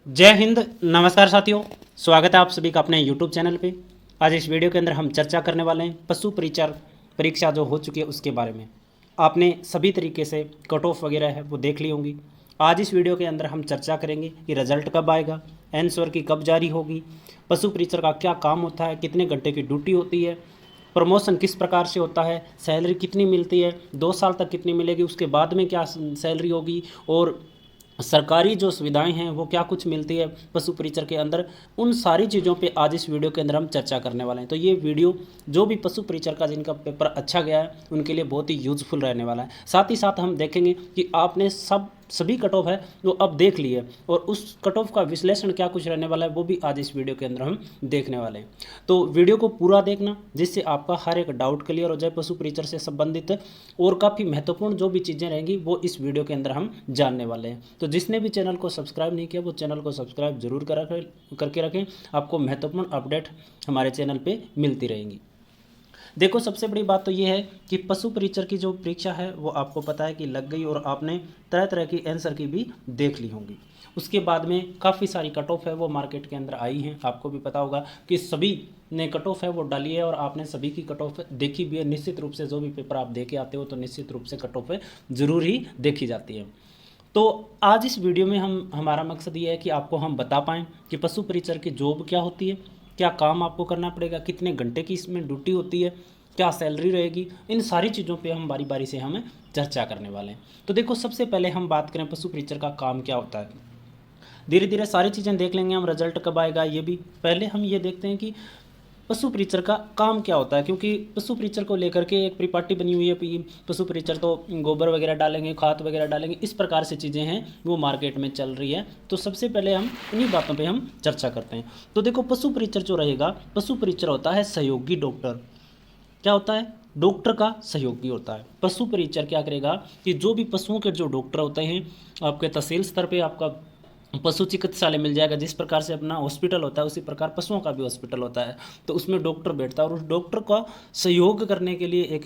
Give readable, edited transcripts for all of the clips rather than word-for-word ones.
जय हिंद। नमस्कार साथियों, स्वागत है आप सभी का अपने YouTube चैनल पे। आज इस वीडियो के अंदर हम चर्चा करने वाले हैं पशु परिचार परीक्षा जो हो चुकी है उसके बारे में। आपने सभी तरीके से कट ऑफ वगैरह है वो देख ली होंगी। आज इस वीडियो के अंदर हम चर्चा करेंगे कि रिजल्ट कब आएगा, आंसर की कब जारी होगी, पशु परिचर का क्या काम होता है, कितने घंटे की ड्यूटी होती है, प्रमोशन किस प्रकार से होता है, सैलरी कितनी मिलती है, 2 साल तक कितनी मिलेगी, उसके बाद में क्या सैलरी होगी, और सरकारी जो सुविधाएं हैं वो क्या कुछ मिलती है पशु परिचर के अंदर। उन सारी चीज़ों पे आज इस वीडियो के अंदर हम चर्चा करने वाले हैं। तो ये वीडियो जो भी पशु परिचर का जिनका पेपर अच्छा गया है उनके लिए बहुत ही यूजफुल रहने वाला है। साथ ही साथ हम देखेंगे कि आपने सभी कट ऑफ है वो अब देख लिए और उस कट ऑफ का विश्लेषण क्या कुछ रहने वाला है वो भी आज इस वीडियो के अंदर हम देखने वाले हैं। तो वीडियो को पूरा देखना जिससे आपका हर एक डाउट क्लियर हो जाए पशु परिचर से संबंधित, और काफ़ी महत्वपूर्ण जो भी चीज़ें रहेंगी वो इस वीडियो के अंदर हम जानने वाले हैं। तो जिसने भी चैनल को सब्सक्राइब नहीं किया वो चैनल को सब्सक्राइब जरूर करके रखें। आपको महत्वपूर्ण अपडेट हमारे चैनल पे मिलती रहेंगी। देखो, सबसे बड़ी बात तो ये है कि पशु परिचर की जो परीक्षा है वो आपको पता है कि लग गई और आपने तरह तरह की आंसर की भी देख ली होंगी। उसके बाद में काफ़ी सारी कट ऑफ है वो मार्केट के अंदर आई हैं। आपको भी पता होगा कि सभी ने कट ऑफ है वो डाली है और आपने सभी की कट ऑफ देखी भी है। निश्चित रूप से जो भी पेपर आप दे के आते हो तो निश्चित रूप से कट ऑफ ज़रूर ही देखी जाती है। तो आज इस वीडियो में हमारा मकसद ये है कि आपको हम बता पाएँ कि पशु परिचर की जॉब क्या होती है, क्या काम आपको करना पड़ेगा, कितने घंटे की इसमें ड्यूटी होती है, क्या सैलरी रहेगी। इन सारी चीज़ों पे हम बारी बारी से हमें चर्चा करने वाले हैं। तो देखो, सबसे पहले हम बात करें पशु परिचर का काम क्या होता है। धीरे धीरे सारी चीज़ें देख लेंगे हम, रिजल्ट कब आएगा ये भी। पहले हम ये देखते हैं कि पशु परिचर का काम क्या होता है, क्योंकि पशु परिचर को लेकर के एक परिपाटी बनी हुई है। पशु परिचर तो गोबर वगैरह डालेंगे, खाद वगैरह डालेंगे, इस प्रकार से चीज़ें हैं वो मार्केट में चल रही है। तो सबसे पहले हम इन्हीं बातों पे हम चर्चा करते हैं। तो देखो, पशु परिचर जो रहेगा, पशु परिचर होता है सहयोगी डॉक्टर। क्या होता है? डॉक्टर का सहयोगी होता है। पशु परिचर क्या करेगा कि जो भी पशुओं के जो डॉक्टर होते हैं, आपके तहसील स्तर पे आपका पशु चिकित्सालय मिल जाएगा। जिस प्रकार से अपना हॉस्पिटल होता है उसी प्रकार पशुओं का भी हॉस्पिटल होता है। तो उसमें डॉक्टर बैठता है और उस डॉक्टर का सहयोग करने के लिए एक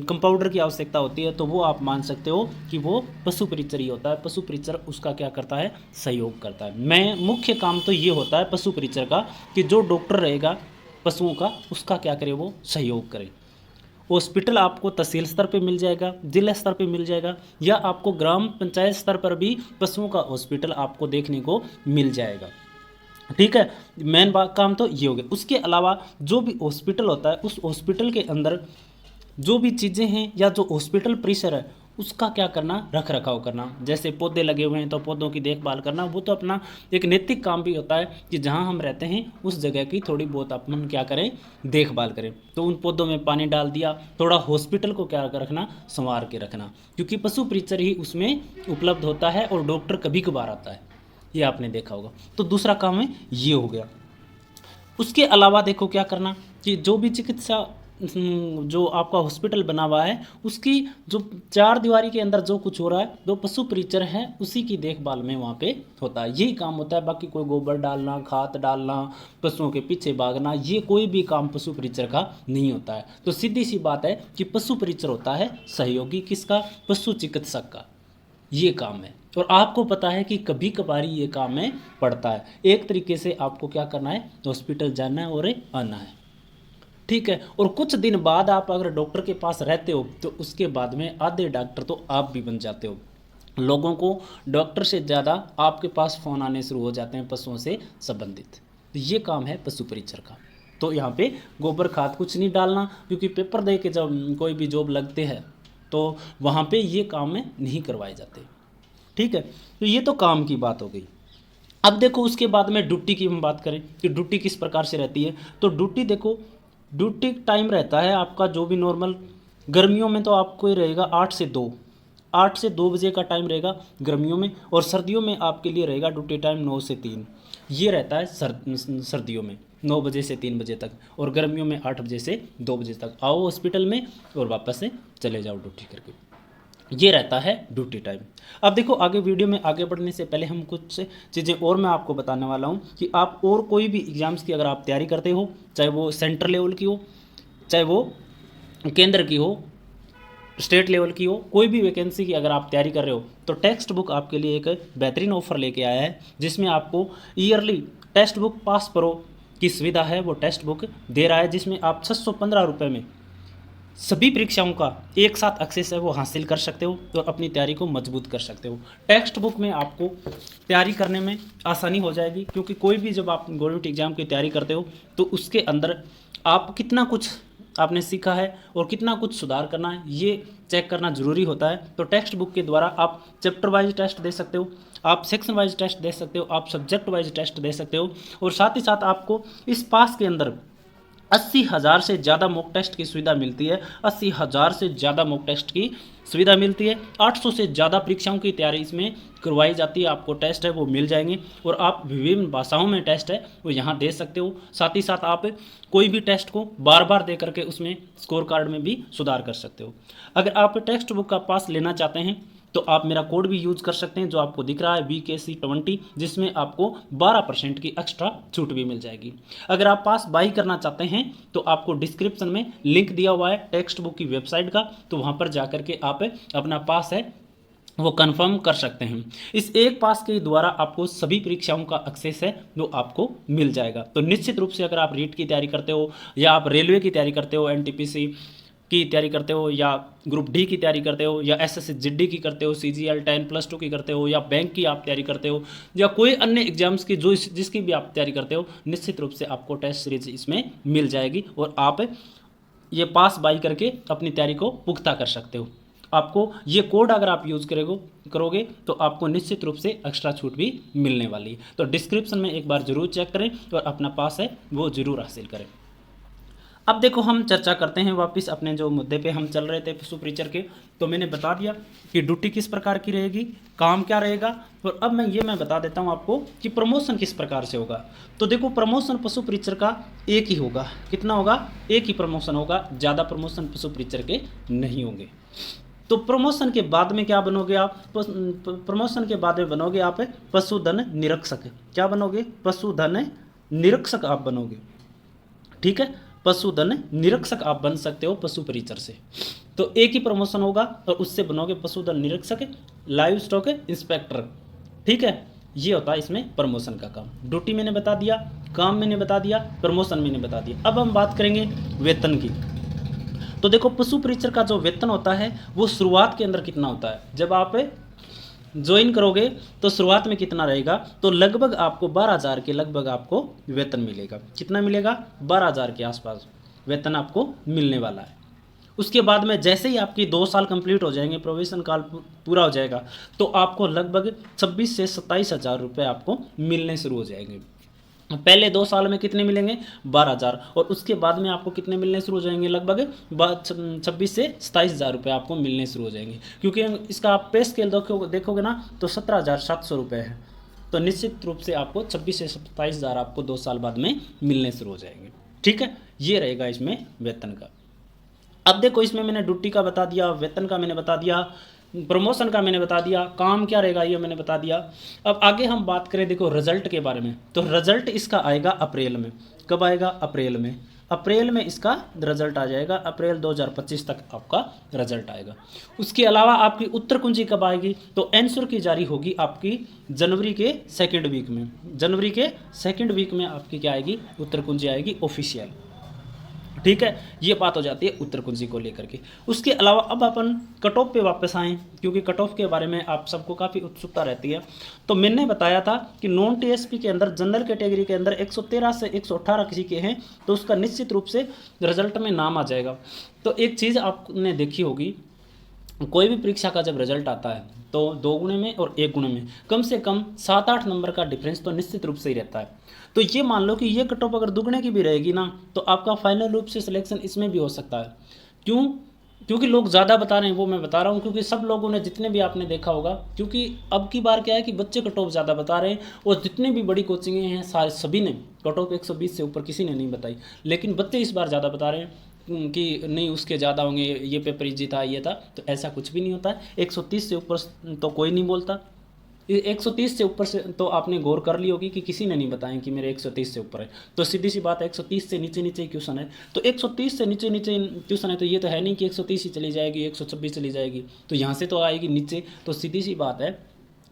कंपाउंडर की आवश्यकता होती है। तो वो आप मान सकते हो कि वो पशु परिचर ही होता है। पशु परिचर उसका क्या करता है? सहयोग करता है। मैं मुख्य काम तो ये होता है पशु परिचर का कि जो डॉक्टर रहेगा पशुओं का, उसका क्या करे? वो सहयोग करे। हॉस्पिटल आपको तहसील स्तर पे मिल जाएगा, जिला स्तर पे मिल जाएगा, या आपको ग्राम पंचायत स्तर पर भी पशुओं का हॉस्पिटल आपको देखने को मिल जाएगा। ठीक है, मेन बात काम तो ये हो गया। उसके अलावा जो भी हॉस्पिटल होता है उस हॉस्पिटल के अंदर जो भी चीज़ें हैं या जो हॉस्पिटल परिसर है उसका क्या करना? रख रखाव करना। जैसे पौधे लगे हुए हैं तो पौधों की देखभाल करना, वो तो अपना एक नैतिक काम भी होता है कि जहाँ हम रहते हैं उस जगह की थोड़ी बहुत अपन क्या करें? देखभाल करें। तो उन पौधों में पानी डाल दिया, थोड़ा हॉस्पिटल को क्या रखना? संवार के रखना, क्योंकि पशु परिचर ही उसमें उपलब्ध होता है और डॉक्टर कभी कभार आता है, ये आपने देखा होगा। तो दूसरा काम है ये हो गया। उसके अलावा देखो क्या करना कि जो भी चिकित्सा जो आपका हॉस्पिटल बना हुआ है उसकी जो चार दीवारी के अंदर जो कुछ हो रहा है, जो पशु परिचर है उसी की देखभाल में वहाँ पे होता है। यही काम होता है। बाकी कोई गोबर डालना, खाद डालना, पशुओं के पीछे भागना, ये कोई भी काम पशु परिचर का नहीं होता है। तो सीधी सी बात है कि पशु परिचर होता है सहयोगी किसका? पशु चिकित्सक का। ये काम है और आपको पता है कि कभी कभार ये काम में पड़ता है। एक तरीके से आपको क्या करना है? हॉस्पिटल जाना है और आना है। ठीक है, और कुछ दिन बाद आप अगर डॉक्टर के पास रहते हो तो उसके बाद में आधे डॉक्टर तो आप भी बन जाते हो। लोगों को डॉक्टर से ज़्यादा आपके पास फ़ोन आने शुरू हो जाते हैं पशुओं से संबंधित। तो ये काम है पशु परिचर का। तो यहाँ पे गोबर खाद कुछ नहीं डालना, क्योंकि पेपर दे के जब कोई भी जॉब लगते हैं तो वहाँ पे ये काम में नहीं करवाए जाते। ठीक है, तो ये तो काम की बात हो गई। अब देखो, उसके बाद में ड्यूटी की हम बात करें कि ड्यूटी किस प्रकार से रहती है। तो ड्यूटी देखो, ड्यूटी टाइम रहता है आपका जो भी नॉर्मल, गर्मियों में तो आपको ही रहेगा 8 से 2, 8 से 2 बजे का टाइम रहेगा गर्मियों में, और सर्दियों में आपके लिए रहेगा ड्यूटी टाइम 9 से 3। ये रहता है सर्दियों में 9 बजे से 3 बजे तक, और गर्मियों में 8 बजे से 2 बजे तक। आओ हॉस्पिटल में और वापस से चले जाओ ड्यूटी करके। ये रहता है ड्यूटी टाइम। अब देखो, आगे वीडियो में आगे बढ़ने से पहले हम कुछ चीज़ें और मैं आपको बताने वाला हूँ कि आप और कोई भी एग्ज़ाम्स की अगर आप तैयारी करते हो, चाहे वो सेंटर लेवल की हो, चाहे वो केंद्र की हो, स्टेट लेवल की हो, कोई भी वैकेंसी की अगर आप तैयारी कर रहे हो तो टेक्स्ट बुक आपके लिए एक बेहतरीन ऑफर लेके आया है, जिसमें आपको yearly text book pass pro की सुविधा है, वो टेक्स्ट बुक दे रहा है, जिसमें आप 615 रुपये में सभी परीक्षाओं का एक साथ एक्सेस है वो हासिल कर सकते हो और अपनी तैयारी को मजबूत कर सकते हो। टेक्स्ट बुक में आपको तैयारी करने में आसानी हो जाएगी, क्योंकि कोई भी जब आप गवर्नमेंट एग्जाम की तैयारी करते हो तो उसके अंदर आप कितना कुछ आपने सीखा है और कितना कुछ सुधार करना है ये चेक करना ज़रूरी होता है। तो टेक्स्ट बुक के द्वारा आप चैप्टर वाइज टेस्ट दे सकते हो, आप सेक्शन वाइज टेस्ट दे सकते हो, आप सब्जेक्ट वाइज टेस्ट दे सकते हो, और साथ ही साथ आपको इस पास के अंदर 80,000 से ज़्यादा मॉक टेस्ट की सुविधा मिलती है। 80,000 से ज़्यादा मॉक टेस्ट की सुविधा मिलती है। 800 से ज़्यादा परीक्षाओं की तैयारी इसमें करवाई जाती है। आपको टेस्ट है वो मिल जाएंगे, और आप विभिन्न भाषाओं में टेस्ट है वो यहाँ दे सकते हो। साथ ही साथ आप कोई भी टेस्ट को बार बार दे करके उसमें स्कोर कार्ड में भी सुधार कर सकते हो। अगर आप टेक्स्ट बुक का पास लेना चाहते हैं तो आप मेरा कोड भी यूज़ कर सकते हैं, जो आपको दिख रहा है VKC20, जिसमें आपको 12% की एक्स्ट्रा छूट भी मिल जाएगी। अगर आप पास बाई करना चाहते हैं तो आपको डिस्क्रिप्शन में लिंक दिया हुआ है टेक्स्ट बुक की वेबसाइट का, तो वहाँ पर जा करके आप अपना पास है वो कंफर्म कर सकते हैं। इस एक पास के द्वारा आपको सभी परीक्षाओं का एक्सेस है वो आपको मिल जाएगा। तो निश्चित रूप से अगर आप रीट की तैयारी करते हो, या आप रेलवे की तैयारी करते हो, NTPC की तैयारी करते हो, या ग्रुप डी की तैयारी करते हो, या SSC GD की करते हो, CGL 10+2 की करते हो, या बैंक की आप तैयारी करते हो, या कोई अन्य एग्जाम्स की जिसकी भी आप तैयारी करते हो, निश्चित रूप से आपको टेस्ट सीरीज इसमें मिल जाएगी, और आप ये पास बाई करके अपनी तैयारी को पुख्ता कर सकते हो। आपको ये कोड अगर आप यूज़ करोगे तो आपको निश्चित रूप से एक्स्ट्रा छूट भी मिलने वाली है। तो डिस्क्रिप्शन में एक बार ज़रूर चेक करें और अपना पास है वो ज़रूर हासिल करें। अब देखो हम चर्चा करते हैं वापस अपने जो मुद्दे पे हम चल रहे थे पशु परिचर के। तो मैंने बता दिया कि ड्यूटी किस प्रकार की रहेगी, काम क्या रहेगा, और अब मैं बता देता हूँ आपको कि प्रमोशन किस प्रकार से होगा। तो देखो प्रमोशन पशु परिचर का एक ही होगा। कितना होगा? एक ही प्रमोशन होगा, ज़्यादा प्रमोशन पशु परिचर के नहीं होंगे। तो प्रमोशन के बाद में क्या बनोगे आप? प्रमोशन के बाद में बनोगे आप पशुधन निरीक्षक। क्या बनोगे? पशुधन निरीक्षक आप बनोगे। ठीक है, पशुधन निरीक्षक आप बन सकते हो पशु परिचर से। तो एक ही प्रमोशन होगा और उससे बनोगे पशुधन निरीक्षक, लाइव स्टॉक इंस्पेक्टर। ठीक है, ये होता है इसमें प्रमोशन का काम। ड्यूटी मैंने बता दिया, काम मैंने बता दिया, प्रमोशन मैंने बता दिया। अब हम बात करेंगे वेतन की। तो देखो पशु परिचर का जो वेतन होता है वो शुरुआत के अंदर कितना होता है, जब आप ज्वाइन करोगे तो शुरुआत में कितना रहेगा, तो लगभग आपको 12,000 के लगभग आपको वेतन मिलेगा। कितना मिलेगा? 12,000 के आसपास वेतन आपको मिलने वाला है। उसके बाद में जैसे ही आपकी 2 साल कंप्लीट हो जाएंगे, प्रोबेशन काल पूरा हो जाएगा, तो आपको लगभग 26 से 27,000 रुपये आपको मिलने शुरू हो जाएंगे। पहले 2 साल में कितने मिलेंगे? 12,000, और उसके बाद में आपको कितने मिलने शुरू हो जाएंगे? लगभग 26 से 27,000 रुपये आपको मिलने शुरू हो जाएंगे। क्योंकि इसका आप पे स्केल देखोगे ना तो 17,700 रुपये है। तो निश्चित रूप से आपको 26 से 27,000 आपको 2 साल बाद में मिलने शुरू हो जाएंगे। ठीक है, ये रहेगा इसमें वेतन का। अब देखो इसमें मैंने ड्यूटी का बता दिया, वेतन का मैंने बता दिया, प्रमोशन का मैंने बता दिया, काम क्या रहेगा ये मैंने बता दिया। अब आगे हम बात करें देखो रिजल्ट के बारे में। तो रिजल्ट इसका आएगा अप्रैल में। कब आएगा? अप्रैल में। अप्रैल में इसका रिजल्ट आ जाएगा। अप्रैल 2025 तक आपका रिजल्ट आएगा। उसके अलावा आपकी उत्तर कुंजी कब आएगी? तो आंसर की जारी होगी आपकी जनवरी के सेकेंड वीक में। जनवरी के सेकेंड वीक में आपकी क्या आएगी? उत्तर कुंजी आएगी ऑफिशियल। ठीक है, ये बात हो जाती है उत्तर कुंजी को लेकर के। उसके अलावा अब अपन कट ऑफ पे वापस आएँ, क्योंकि कट ऑफ के बारे में आप सबको काफ़ी उत्सुकता रहती है। तो मैंने बताया था कि नॉन TSP के अंदर जनरल कैटेगरी के अंदर 113 से 118 किसी के हैं तो उसका निश्चित रूप से रिजल्ट में नाम आ जाएगा। तो एक चीज़ आपने देखी होगी, कोई भी परीक्षा का जब रिजल्ट आता है तो 2 गुणे में और 1 गुणे में कम से कम 7-8 नंबर का डिफरेंस तो निश्चित रूप से ही रहता है। तो ये मान लो कि ये कट ऑफ अगर दुगने की भी रहेगी ना तो आपका फाइनल रूप से सिलेक्शन इसमें भी हो सकता है। क्यों? क्योंकि लोग ज़्यादा बता रहे हैं, वो मैं बता रहा हूँ क्योंकि सब लोगों ने जितने भी आपने देखा होगा, क्योंकि अब की बार क्या है कि बच्चे कट ऑफ ज़्यादा बता रहे हैं और जितने भी बड़ी कोचिंगें हैं सारे सभी ने कट ऑफ 120 से ऊपर किसी ने नहीं बताई, लेकिन बच्चे इस बार ज़्यादा बता रहे हैं कि नहीं उसके ज़्यादा होंगे, ये पेपर इजी था, ये था। तो ऐसा कुछ भी नहीं होता है। 130 से ऊपर तो कोई नहीं बोलता, ये 130 से ऊपर से तो आपने गौर कर ली होगी कि किसी ने नहीं बताया कि मेरे 130 से ऊपर है, तो सीधी सी बात है 130 से नीचे नीचे क्वेश्चन है। तो 130 से नीचे नीचे क्वेश्चन है, तो ये तो है नहीं कि 130 ही चली जाएगी, 126 चली जाएगी, तो यहाँ से तो आएगी नीचे। तो सीधी सी बात है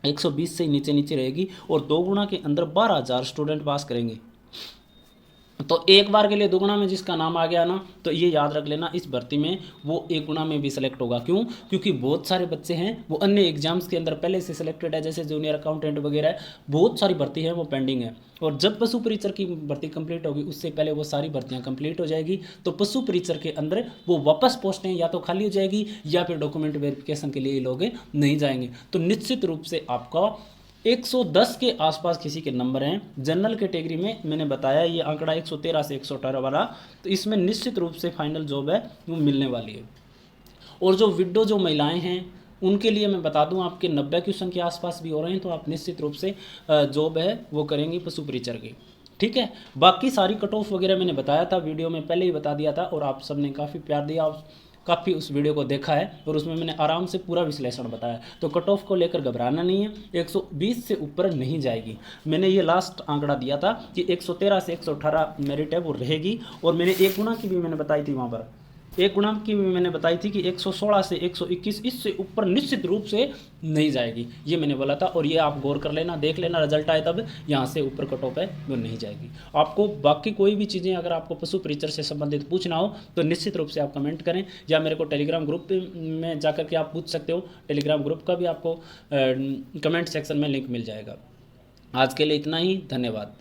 120 से नीचे नीचे रहेगी, और 2 गुना के अंदर 12,000 स्टूडेंट पास करेंगे। तो एक बार के लिए 2 गुना में जिसका नाम आ गया ना, तो ये याद रख लेना इस भर्ती में वो 1 गुना में भी सिलेक्ट होगा। क्यों? क्योंकि बहुत सारे बच्चे हैं वो अन्य एग्जाम्स के अंदर पहले से सिलेक्टेड है, जैसे जूनियर अकाउंटेंट वगैरह है, बहुत सारी भर्ती है वो पेंडिंग है। और जब पशु परिचर की भर्ती कंप्लीट होगी उससे पहले वो सारी भर्तियां कंप्लीट हो जाएगी, तो पशु परिचर के अंदर वो वापस पोस्टें या तो खाली हो जाएगी या फिर डॉक्यूमेंट वेरिफिकेशन के लिए लोग नहीं जाएंगे। तो निश्चित रूप से आपका 110 के आसपास किसी के नंबर हैं। जनरल कैटेगरी में मैंने बताया ये आंकड़ा 113 से 118 वाला, तो इसमें निश्चित रूप से फाइनल जॉब है वो मिलने वाली है। और जो विडो जो महिलाएं हैं उनके लिए मैं बता दूं आपके 90 क्वेश्चन के आसपास भी हो रहे हैं, तो आप निश्चित रूप से जॉब है वो करेंगी पशु परिचर की। ठीक है, बाकी सारी कट ऑफ वगैरह मैंने बताया था, वीडियो में पहले ही बता दिया था, और आप सबने काफ़ी प्यार दिया, काफ़ी उस वीडियो को देखा है, और उसमें मैंने आराम से पूरा विश्लेषण बताया। तो कट ऑफ को लेकर घबराना नहीं है, 120 से ऊपर नहीं जाएगी। मैंने ये लास्ट आंकड़ा दिया था कि 113 से 118 मेरिट है वो रहेगी, और मैंने 1 गुना की भी मैंने बताई थी वहाँ पर, 1 गुना की भी मैंने बताई थी कि 116 से 121 इससे ऊपर निश्चित रूप से नहीं जाएगी, ये मैंने बोला था। और ये आप गौर कर लेना, देख लेना, रिजल्ट आए तब यहाँ से ऊपर कट ऑफ है वो नहीं जाएगी। आपको बाकी कोई भी चीज़ें अगर आपको पशु परिचर से संबंधित पूछना हो तो निश्चित रूप से आप कमेंट करें, या मेरे को टेलीग्राम ग्रुप में जाकर के आप पूछ सकते हो। टेलीग्राम ग्रुप का भी आपको कमेंट सेक्शन में लिंक मिल जाएगा। आज के लिए इतना ही, धन्यवाद।